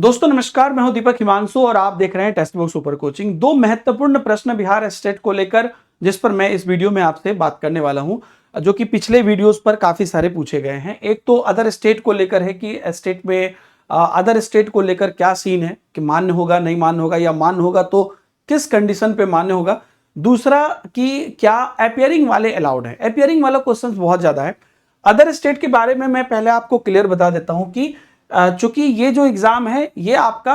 दोस्तों नमस्कार, मैं हूं दीपक हिमांशु और आप देख रहे हैं टेक्स्ट बुक सुपर कोचिंग। दो महत्वपूर्ण प्रश्न बिहार स्टेट को लेकर जिस पर मैं इस वीडियो में आपसे बात करने वाला हूं, जो कि पिछले वीडियोस पर काफी सारे पूछे गए हैं। एक तो अदर स्टेट को लेकर है कि स्टेट में अदर स्टेट को लेकर क्या सीन है, कि मान्य होगा नहीं मान्य होगा, या मान्य होगा तो किस कंडीशन पे मान्य होगा। दूसरा कि क्या अपियरिंग वाले अलाउड है। अपियरिंग वाला क्वेश्चन बहुत ज्यादा है। अदर स्टेट के बारे में मैं पहले आपको क्लियर बता देता हूं कि चूंकि ये जो एग्जाम है ये आपका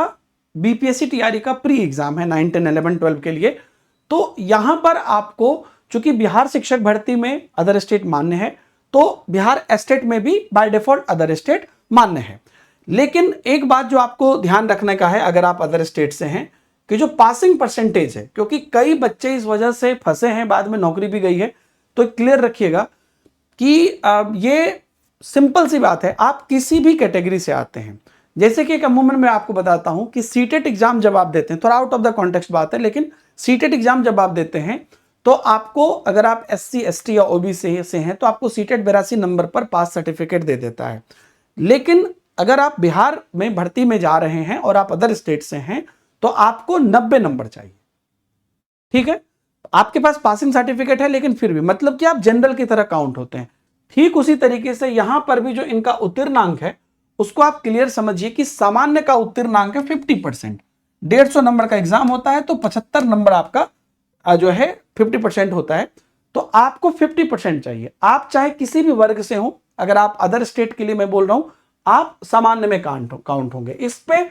बीपीएससी टीआरई का प्री एग्जाम है 9, 10, 11, 12 के लिए। तो यहां पर आपको चूंकि बिहार शिक्षक भर्ती में अदर स्टेट मान्य है, तो बिहार स्टेट में भी बाय डिफॉल्ट अदर स्टेट मान्य है। लेकिन एक बात जो आपको ध्यान रखने का है अगर आप अदर स्टेट से हैं, कि जो पासिंग परसेंटेज है, क्योंकि कई बच्चे इस वजह से फंसे हैं, बाद में नौकरी भी गई है, तो क्लियर रखिएगा कि ये सिंपल सी बात है। आप किसी भी कैटेगरी से आते हैं, जैसे कि एक अमूमन मैं आपको बताता हूं कि सीटेट एग्जाम जब आप देते हैं, थोड़ा आउट ऑफ द कॉन्टेक्स्ट बात है, लेकिन सीटेट एग्जाम जब आप देते हैं तो आपको, अगर आप एससी एसटी या ओबीसी से हैं, तो आपको सीटेट 82 नंबर पर पास सर्टिफिकेट दे देता है। लेकिन अगर आप बिहार में भर्ती में जा रहे हैं और आप अदर स्टेट से हैं, तो आपको 90 नंबर चाहिए। ठीक है, आपके पास पासिंग सर्टिफिकेट है, लेकिन फिर भी मतलब कि आप जनरल की तरह काउंट होते हैं। ठीक उसी तरीके से यहां पर भी जो इनका उत्तीर्णांक है उसको आप क्लियर समझिए कि सामान्य का उत्तीर्णांक है 50%। 150 नंबर का एग्जाम होता है तो 75 नंबर आपका जो है 50% होता है। तो आपको 50% चाहिए। आप चाहे किसी भी वर्ग से हो, अगर आप अदर स्टेट के लिए मैं बोल रहा हूं, आप सामान्य में काउंट होंगे। इस पे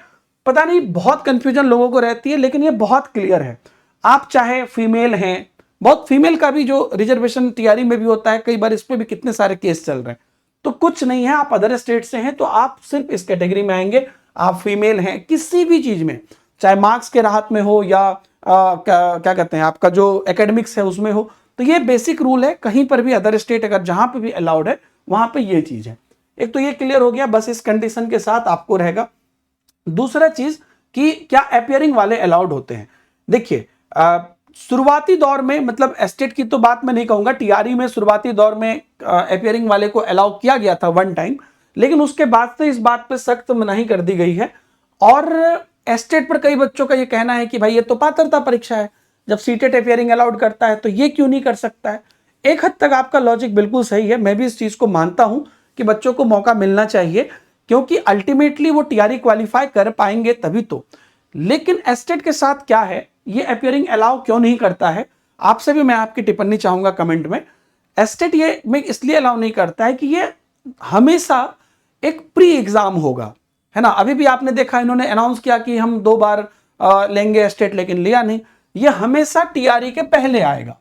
पता नहीं बहुत कंफ्यूजन लोगों को रहती है, लेकिन ये बहुत क्लियर है। आप चाहे फीमेल हैं, बहुत फीमेल का भी जो रिजर्वेशन टीआरई में भी होता है, कई बार इस पे भी कितने सारे केस चल रहे हैं। तो कुछ नहीं है, आप अदर स्टेट से हैं तो आप सिर्फ इस कैटेगरी में आएंगे। आप फीमेल हैं किसी भी चीज में, चाहे मार्क्स के राहत में हो या क्या कहते हैं आपका जो एकेडमिक्स है उसमें हो, तो ये बेसिक रूल है। कहीं पर भी अदर स्टेट अगर जहां पे भी अलाउड है वहां पे ये चीज है। एक तो ये क्लियर हो गया, बस इस कंडीशन के साथ आपको रहेगा। दूसरा चीज कि क्या अपियरिंग वाले अलाउड होते हैं। देखिए, शुरुआती दौर में, मतलब एस्टेट की तो बात मैं नहीं कहूंगा, टीआरई में शुरुआती दौर में अपियरिंग वाले को अलाउ किया गया था वन टाइम, लेकिन उसके बाद से इस बात पे सख्त मनाही कर दी गई है। और एस्टेट पर कई बच्चों का ये कहना है कि भाई ये तो पात्रता परीक्षा है, जब सीटेट अपियरिंग अलाउड करता है तो ये क्यों नहीं कर सकता है। एक हद तक आपका लॉजिक बिल्कुल सही है, मैं भी इस चीज को मानता हूं कि बच्चों को मौका मिलना चाहिए, क्योंकि अल्टीमेटली वो टीआरई क्वालिफाई कर पाएंगे तभी तो। लेकिन एस्टेट के साथ क्या है, ये अपियरिंग अलाउ क्यों नहीं करता है, आपसे भी मैं आपकी टिप्पणी चाहूंगा कमेंट में। एस्टेट ये में इसलिए अलाउ नहीं करता है कि ये हमेशा एक प्री एग्जाम होगा, है ना। अभी भी आपने देखा इन्होंने अनाउंस किया कि हम 2 बार लेंगे एस्टेट, लेकिन लिया नहीं। ये हमेशा टीआरई के पहले आएगा।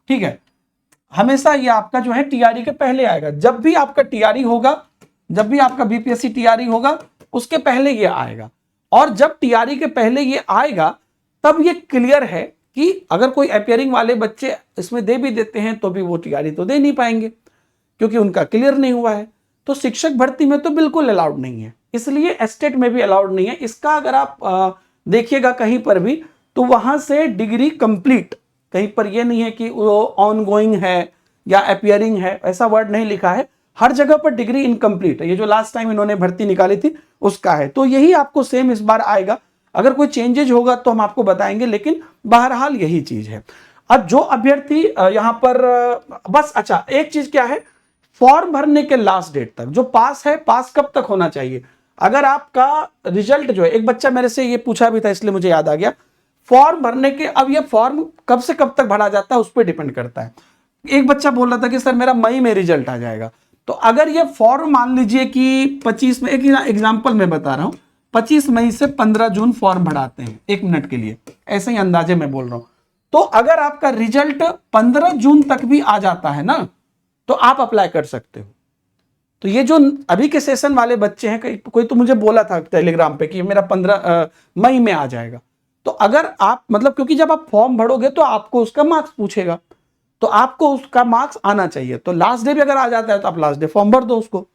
ठीक है, हमेशा ये आपका जो है टीआरई के पहले आएगा। जब भी आपका टीआरई होगा, जब भी आपका बीपीएससी टीआरई होगा, उसके पहले ये आएगा। और जब टीआरई के पहले ये आएगा तब ये क्लियर है कि अगर कोई अपियरिंग वाले बच्चे इसमें दे भी देते हैं तो भी वो टीआरई तो दे नहीं पाएंगे, क्योंकि उनका क्लियर नहीं हुआ है। तो शिक्षक भर्ती में तो बिल्कुल अलाउड नहीं है, इसलिए एस्टेट में भी अलाउड नहीं है। इसका अगर आप देखिएगा कहीं पर भी, तो वहां से डिग्री कंप्लीट, कहीं पर यह नहीं है कि वो ऑन गोइंग है या अपियरिंग है, ऐसा वर्ड नहीं लिखा है। हर जगह पर डिग्री इनकम्प्लीट है। ये जो लास्ट टाइम इन्होंने भर्ती निकाली थी उसका है, तो यही आपको सेम इस बार आएगा। अगर कोई चेंजेज होगा तो हम आपको बताएंगे, लेकिन बहरहाल यही चीज है। अब जो अभ्यर्थी यहां पर बस, अच्छा एक चीज क्या है, फॉर्म भरने के लास्ट डेट तक जो पास है, पास कब तक होना चाहिए। अगर आपका रिजल्ट जो है, एक बच्चा मेरे से ये पूछा भी था इसलिए मुझे याद आ गया, फॉर्म भरने के, अब ये फॉर्म कब से कब तक भरा जाता है उस पर डिपेंड करता है। एक बच्चा बोल रहा था कि सर मेरा मई में रिजल्ट आ जाएगा, तो अगर ये फॉर्म मान लीजिए कि 25 में, एक एग्जाम्पल मैं बता रहा हूं, 25 मई से 15 जून फॉर्म भराते हैं, 1 मिनट के लिए, ऐसे ही अंदाजे में बोल रहा हूं। तो अगर आपका रिजल्ट 15 जून तक भी आ जाता है ना, तो आप अप्लाई कर सकते हो। तो ये जो अभी के सेशन वाले बच्चे हैं, कोई तो मुझे बोला था टेलीग्राम पे कि मेरा 15 मई में आ जाएगा, तो अगर आप, मतलब क्योंकि जब आप फॉर्म भरोगे तो आपको उसका मार्क्स पूछेगा, तो आपको उसका मार्क्स आना चाहिए। तो लास्ट डे भी अगर आ जाता है तो आप लास्ट डे फॉर्म भर दो उसको।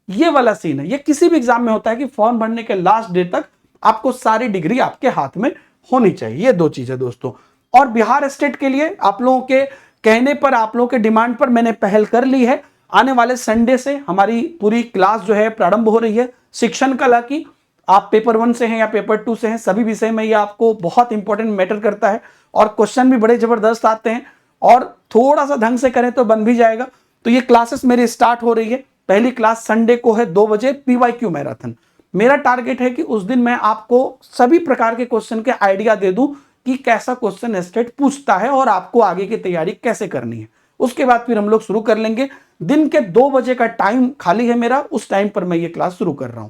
ये वाला सीन है, ये किसी भी एग्जाम में होता है कि फॉर्म भरने के लास्ट डे तक आपको सारी डिग्री आपके हाथ में होनी चाहिए। ये दो चीजें दोस्तों। और बिहार स्टेट के लिए आप लोगों के कहने पर, आप लोगों के डिमांड पर मैंने पहल कर ली है। आने वाले संडे से हमारी पूरी क्लास जो है प्रारंभ हो रही है शिक्षण कला की। आप पेपर 1 से हैं या पेपर 2 से हैं, सभी विषय में ये आपको बहुत इंपॉर्टेंट मैटर करता है और क्वेश्चन भी बड़े जबरदस्त आते हैं और थोड़ा सा ढंग से करें तो बन भी जाएगा। तो ये क्लासेस मेरी स्टार्ट हो रही है। पहली क्लास संडे को है 2 बजे, PYQ मैराथन। मेरा टारगेट है कि उस दिन मैं आपको सभी प्रकार के क्वेश्चन के आइडिया दे दूं कि कैसा क्वेश्चन स्टेट पूछता है और आपको आगे की तैयारी कैसे करनी है। उसके बाद फिर हम लोग शुरू कर लेंगे। दिन के 2 बजे का टाइम खाली है मेरा, उस टाइम पर मैं ये क्लास शुरू कर रहा हूं।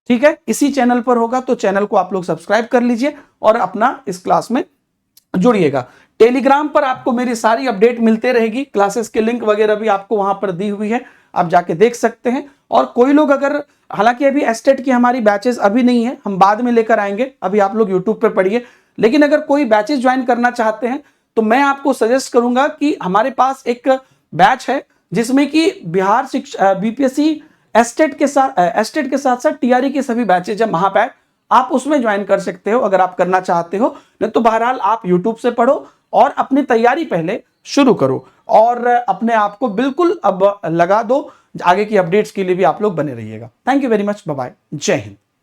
ठीक है, इसी चैनल पर होगा, तो चैनल को आप लोग सब्सक्राइब कर लीजिए और अपना इस क्लास में जुड़िएगा। टेलीग्राम पर आपको मेरी सारी अपडेट मिलते रहेगी, क्लासेस के लिंक वगैरह भी आपको वहां पर दी हुई है, आप जाके देख सकते हैं। और कोई लोग अगर, हालांकि अभी एस्टेट की हमारी बैचेस अभी नहीं है, हम बाद में लेकर आएंगे, अभी आप लोग यूट्यूब पर पढ़िए। लेकिन अगर कोई बैचेस ज्वाइन करना चाहते हैं तो मैं आपको सजेस्ट करूंगा कि हमारे पास एक बैच है जिसमें कि बिहार शिक्षा BPSC एस्टेट के साथ साथ TRE के सभी बैचेज है, महापैक, आप उसमें ज्वाइन कर सकते हो अगर आप करना चाहते हो। नहीं तो बहरहाल आप यूट्यूब से पढ़ो और अपनी तैयारी पहले शुरू करो और अपने आप को बिल्कुल अब लगा दो। आगे की अपडेट्स के लिए भी आप लोग बने रहिएगा। Thank you very much, bye bye, जय हिंद।